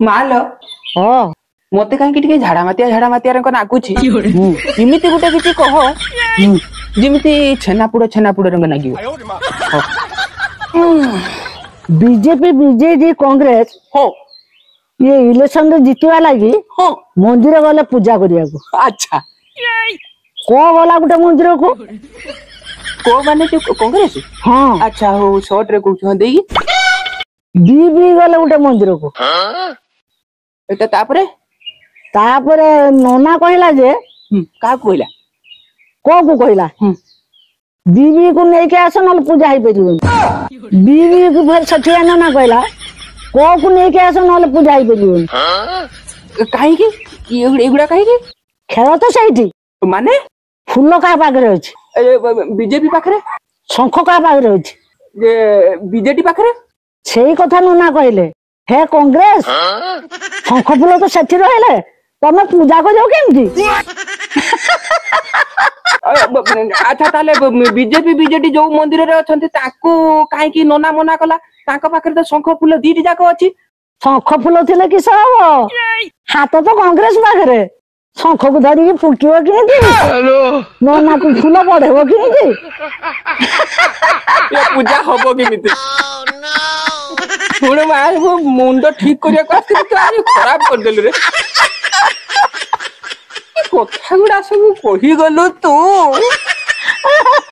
ମାଲୋ ହଁ ମତେ କାହିଁକି ଟିକେ ଝାଡା ମାତିଆ ନାଗୁଛି ଏମିତି ଗୋଟେ କିଛି କହ ଯେମିତି ଛେନାପୁଡ ରଙ୍ଗ ନାଗିବ। बीजेपी बीजेडी कांग्रेस हो ये इलेक्शन रे जितवा लगी हो मंदिर गले पूजा करियाको। अच्छा को गला गुटे मंदिर को को माने जो कांग्रेस हाँ अच्छा हो शॉर्ट रे कहू देई बी गले गुटे मंदिर को एटा तापरे तापरे नोना कहला जे का कहला को कहला बीबी को नहीं के आस ना पूजा ही परिबन बीबी को फिर सठिया नोना कहला को नहीं के आस ना पूजा ही परिबन काहे की एगुडा काहे की खेल तो सही माने फूल का पाखरे अछि बीजेपी पाखरे शंख का पाखरे अछि जे बीजेडी पाखरे सेही कथा नोना कहले हे कांग्रेस शंख फूल तो सेठी रहले तमे पूजा करियो केमती अच्छा ताले बीजेपी बीजेडी जो मंदिर रे अछंती ताकू काहे की नोना मना कला तांका पाखरे तो शंख फूल दीटी जाको अछि शंख फूल थिले कि सब हाथ तो कांग्रेस पाखरे शंख को धरी फुकियो केमती नोना को फूल पड़ेबो केमती ये पूजा होबो केमिति सुन मां वो मुंड ठीक करिया को तो आज खराब कर देलु रे कथा गुडा सब कही गलु तू